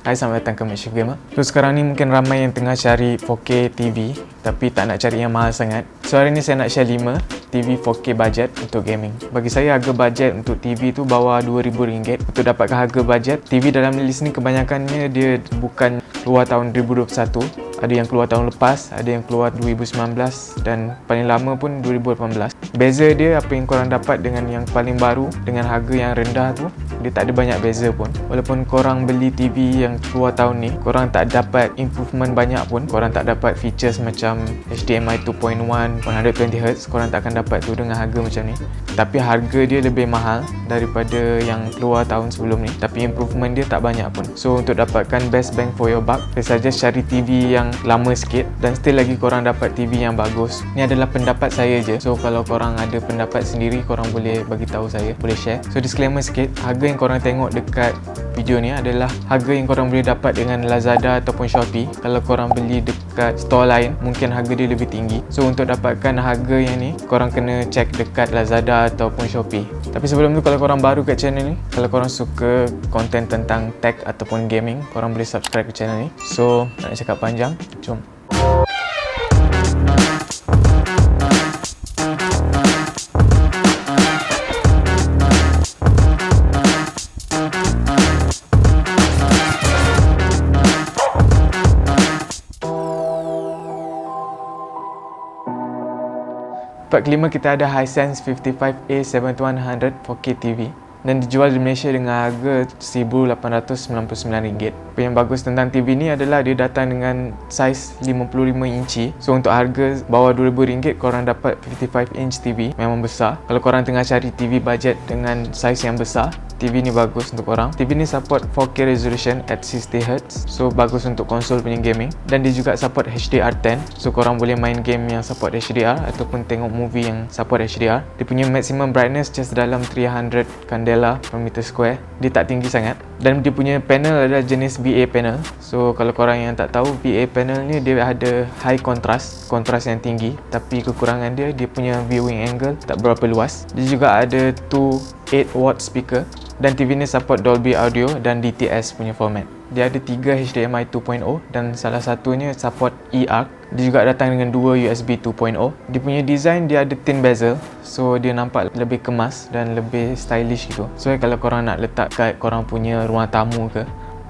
Hai, selamat datang ke Makeshift Gamer. So sekarang ni mungkin ramai yang tengah cari 4K TV tapi tak nak cari yang mahal sangat. So hari ni saya nak share 5 TV 4K budget untuk gaming. Bagi saya harga budget untuk TV tu bawah RM2,000. Untuk dapatkan harga budget, TV dalam list ni kebanyakannya dia bukan keluar tahun 2021. Ada yang keluar tahun lepas, ada yang keluar 2019 dan paling lama pun 2018. Beza dia apa yang korang dapat dengan yang paling baru dengan harga yang rendah tu, dia tak ada banyak beza pun. Walaupun korang beli TV yang keluar tahun ni, korang tak dapat improvement banyak pun. Korang tak dapat features macam HDMI 2.1 120Hz, korang tak akan dapat tu dengan harga macam ni. Tapi harga dia lebih mahal daripada yang keluar tahun sebelum ni, tapi improvement dia tak banyak pun. So untuk dapatkan best bang for your buck, saya suggest cari TV yang lama sikit dan still lagi korang dapat TV yang bagus. Ni adalah pendapat saya je. So kalau korang ada pendapat sendiri, korang boleh bagi tahu saya, boleh share. So disclaimer sikit, harga yang korang tengok dekat video ni adalah harga yang korang boleh dapat dengan Lazada ataupun Shopee. Kalau korang beli dekat store lain, mungkin harga dia lebih tinggi. So untuk dapatkan harga yang ni, korang kena check dekat Lazada ataupun Shopee. Tapi sebelum tu, kalau korang baru kat channel ni, kalau korang suka konten tentang tech ataupun gaming, korang boleh subscribe ke channel ni. So tak nak cakap panjang, jom. Tempat kelima kita ada Hisense 55A7100 4K TV dan dijual di Malaysia dengan harga RM1,899. Apa yang bagus tentang TV ni adalah dia datang dengan saiz 55 inci. So untuk harga bawah RM2,000, korang dapat 55 inch TV, memang besar. Kalau korang tengah cari TV budget dengan saiz yang besar, TV ni bagus untuk korang. TV ni support 4K resolution at 60Hz, so bagus untuk konsol punya gaming. Dan dia juga support HDR10, so korang boleh main game yang support HDR ataupun tengok movie yang support HDR. Dia punya maximum brightness just dalam 300 candela per meter square. Dia tak tinggi sangat. Dan dia punya panel adalah jenis VA panel. So kalau korang yang tak tahu, VA panel ni dia ada high contrast, kontras yang tinggi. Tapi kekurangan dia, dia punya viewing angle tak berapa luas. Dia juga ada 8-watt speaker. Dan TV ni support Dolby Audio dan DTS punya format. Dia ada 3 HDMI 2.0 dan salah satunya support eARC. Dia juga datang dengan 2 USB 2.0. Dia punya design, dia ada thin bezel, so dia nampak lebih kemas dan lebih stylish gitu. So kalau korang nak letak kat korang punya ruang tamu ke.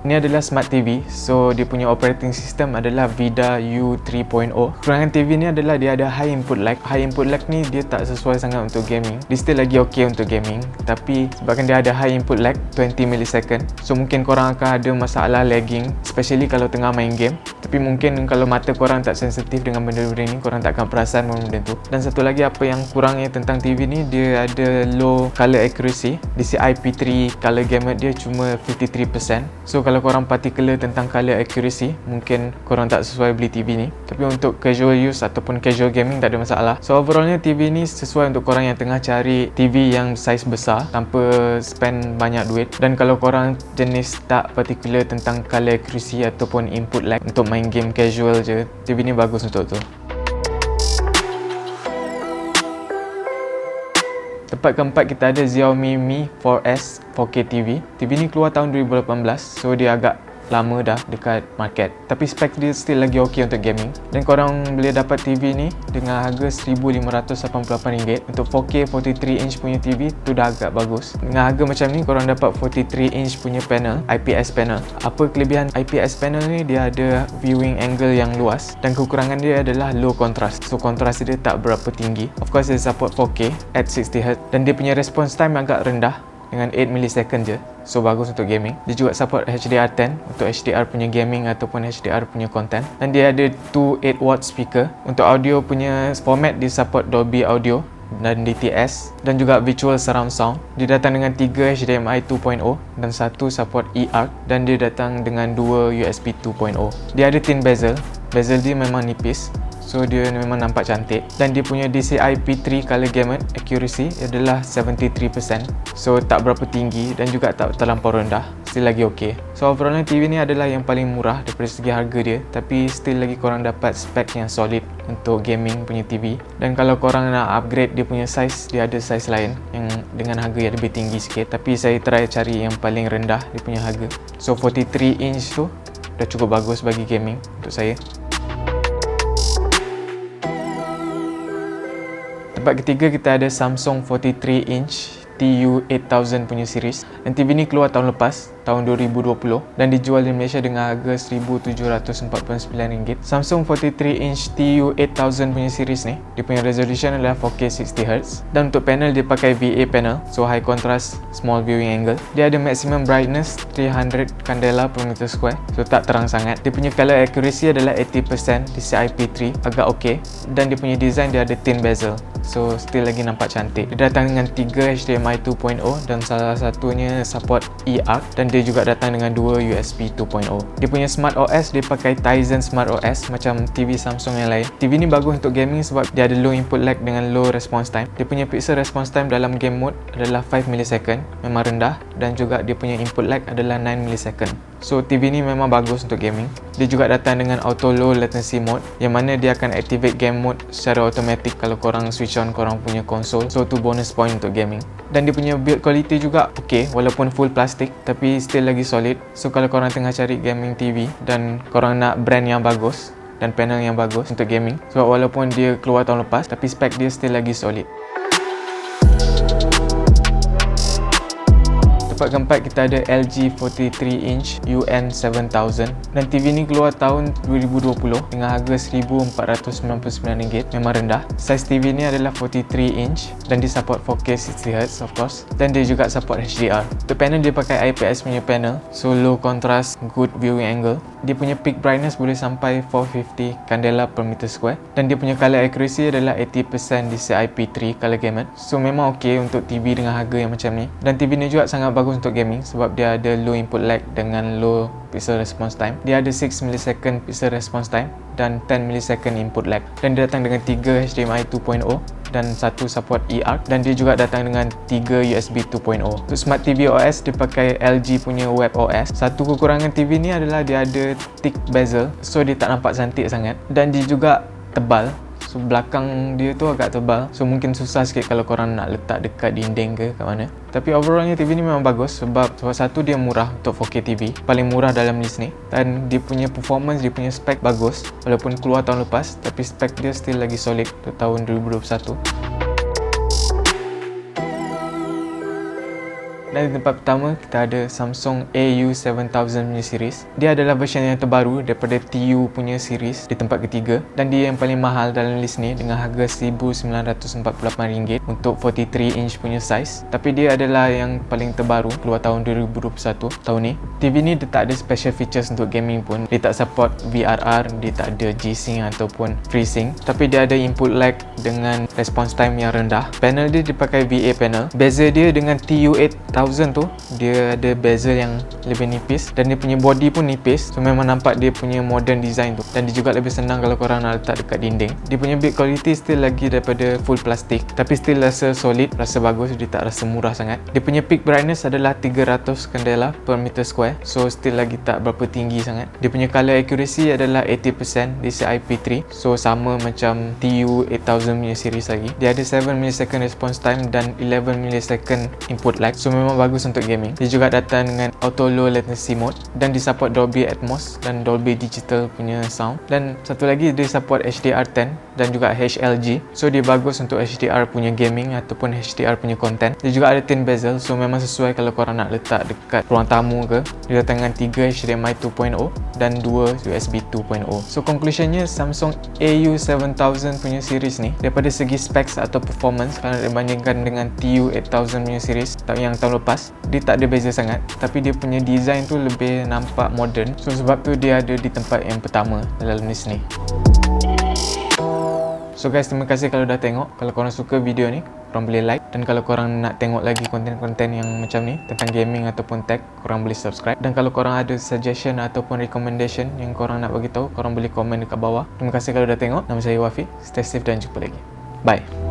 Ini adalah Smart TV, so dia punya operating system adalah VIDA U3.0. Kekurangan TV ni adalah dia ada high input lag. High input lag ni dia tak sesuai sangat untuk gaming. Dia still lagi ok untuk gaming, tapi sebabkan dia ada high input lag 20 millisecond, so mungkin korang akan ada masalah lagging, especially kalau tengah main game. Tapi mungkin kalau mata korang tak sensitif dengan benda-benda ni, korang tak akan perasan benda tu. Dan satu lagi apa yang kurangnya tentang TV ni, dia ada low color accuracy. DCI P3 color gamut dia cuma 53%. So kalau korang particular tentang color accuracy, mungkin korang tak sesuai beli TV ni. Tapi untuk casual use ataupun casual gaming tak ada masalah. So overallnya TV ni sesuai untuk korang yang tengah cari TV yang saiz besar tanpa spend banyak duit. Dan kalau korang jenis tak particular tentang color accuracy ataupun input lag untuk main game casual je, TV ni bagus untuk tu. Tempat keempat kita ada Xiaomi Mi 4S 4K TV. TV ni keluar tahun 2018, so dia agak lama dah dekat market. Tapi spek dia still lagi ok untuk gaming. Dan korang boleh dapat TV ni dengan harga RM1,588. Untuk 4K 43 inch punya TV tu dah agak bagus. Dengan harga macam ni, korang dapat 43 inch punya panel, IPS panel. Apa kelebihan IPS panel ni? Dia ada viewing angle yang luas dan kekurangan dia adalah low contrast. So kontras dia tak berapa tinggi. Of course dia support 4K at 60Hz dan dia punya response time agak rendah dengan 8 millisecond je. So bagus untuk gaming. Dia juga support HDR10 untuk HDR punya gaming ataupun HDR punya content. Dan dia ada 2 8-watt speaker. Untuk audio punya format, dia support Dolby Audio dan DTS dan juga Virtual Surround Sound. Dia datang dengan 3 HDMI 2.0 dan 1 support eARC dan dia datang dengan 2 USB 2.0. Dia ada thin bezel. Bezel dia memang nipis. So dia memang nampak cantik. Dan dia punya DCI-P3 color gamut accuracy adalah 73%. So tak berapa tinggi dan juga tak terlampau rendah. Still lagi okey. So overall TV ni adalah yang paling murah daripada segi harga dia, tapi still lagi korang dapat spek yang solid untuk gaming punya TV. Dan kalau korang nak upgrade dia punya size, dia ada size lain yang dengan harga yang lebih tinggi sikit, tapi saya try cari yang paling rendah dia punya harga. So 43 inch tu dah cukup bagus bagi gaming untuk saya. Tempat ketiga kita ada Samsung 43 inch TU8000 punya series, dan TV ni keluar tahun lepas, tahun 2020, dan dijual di Malaysia dengan harga RM1,749. Samsung 43 inch TU8000 punya series ni, dia punya resolution adalah 4K 60Hz, dan untuk panel dia pakai VA panel, so high contrast small viewing angle. Dia ada maximum brightness 300 candela per meter square, so tak terang sangat. Dia punya color accuracy adalah 80%, DCI-P3 agak okey, dan dia punya design dia ada thin bezel, so still lagi nampak cantik. Dia datang dengan 3 HDMI 2.0 dan salah satunya support eARC, dan dia juga datang dengan 2 USB 2.0. Dia punya Smart OS dia pakai Tizen Smart OS macam TV Samsung yang lain. TV ni bagus untuk gaming sebab dia ada low input lag dengan low response time. Dia punya pixel response time dalam game mode adalah 5 millisecond, memang rendah, dan juga dia punya input lag adalah 9 millisecond. So TV ni memang bagus untuk gaming. Dia juga datang dengan auto low latency mode, yang mana dia akan activate game mode secara automatic kalau korang switch on korang punya konsol. So tu bonus point untuk gaming. Dan dia punya build quality juga okey, walaupun full plastik tapi still lagi solid. So kalau korang tengah cari gaming TV dan korang nak brand yang bagus dan panel yang bagus untuk gaming, sebab walaupun dia keluar tahun lepas tapi spek dia still lagi solid. Tempat keempat kita ada LG 43 inch UN7000, dan TV ni keluar tahun 2020 dengan harga RM1,499, memang rendah. Saiz TV ni adalah 43 inch dan dia support 4K 60Hz of course, dan dia juga support HDR. Untuk panel dia pakai IPS punya panel, so low contrast, good viewing angle. Dia punya peak brightness boleh sampai 450 candela per meter square, dan dia punya color accuracy adalah 80% DCI-P3 color gamut. So memang okey untuk TV dengan harga yang macam ni. Dan TV ni juga sangat bagus untuk gaming sebab dia ada low input lag dengan low pixel response time. Dia ada 6 millisecond pixel response time dan 10 millisecond input lag, dan dia datang dengan 3 HDMI 2.0 dan 1 support eARC, dan dia juga datang dengan 3 USB 2.0. Untuk Smart TV OS dia pakai LG punya Web OS. Satu kekurangan TV ni adalah dia ada thick bezel, so dia tak nampak cantik sangat, dan dia juga tebal. So belakang dia tu agak tebal, so mungkin susah sikit kalau korang nak letak dekat dinding ke kat mana. Tapi overallnya TV ni memang bagus sebab satu dia murah untuk 4K TV, paling murah dalam list ni, dan dia punya performance, dia punya spek bagus walaupun keluar tahun lepas, tapi spek dia still lagi solid untuk tahun 2021. Dan di tempat pertama kita ada Samsung AU7000 punya series. Dia adalah version yang terbaru daripada TU punya series di tempat ketiga, dan dia yang paling mahal dalam list ni dengan harga RM1,948 untuk 43 inch punya size. Tapi dia adalah yang paling terbaru, keluar tahun 2021 tahun ni. TV ni dia tak ada special features untuk gaming pun. Dia tak support VRR, dia tak ada G-Sync ataupun FreeSync, tapi dia ada input lag dengan response time yang rendah. Panel dia dipakai VA panel. Bezel dia dengan TU8000 tu, dia ada bezel yang lebih nipis, dan dia punya body pun nipis, so memang nampak dia punya modern design tu, dan dia juga lebih senang kalau korang nak letak dekat dinding. Dia punya build quality still lagi daripada full plastik, tapi still rasa solid, rasa bagus, dia tak rasa murah sangat. Dia punya peak brightness adalah 300 candela per meter square, so still lagi tak berapa tinggi sangat. Dia punya color accuracy adalah 80% DCI-P3, so sama macam TU8000 punya series lagi. Dia ada 7 millisecond response time dan 11 millisecond input lag, so memang bagus untuk gaming. Dia juga datang dengan auto low latency mode, dan dia support Dolby Atmos dan Dolby Digital punya sound, dan satu lagi dia support HDR10 dan juga HLG, so dia bagus untuk HDR punya gaming ataupun HDR punya content. Dia juga ada thin bezel, so memang sesuai kalau korang nak letak dekat ruang tamu ke. Dia datang dengan 3 HDMI 2.0 dan 2 USB 2.0. So conclusionnya, Samsung AU7000 punya series ni daripada segi specs atau performance, kalau dibandingkan dengan TU8000 punya series yang tahun lepas, dia tak ada beza sangat, tapi dia punya design tu lebih nampak modern, so sebab tu dia ada di tempat yang pertama dalam list ni. So guys, terima kasih kalau dah tengok. Kalau korang suka video ni, korang boleh like. Dan kalau korang nak tengok lagi konten-konten yang macam ni tentang gaming ataupun tech, korang boleh subscribe. Dan kalau korang ada suggestion ataupun recommendation yang korang nak bagi tahu, korang boleh komen dekat bawah. Terima kasih kalau dah tengok. Nama saya Wafi. Stay safe dan jumpa lagi. Bye.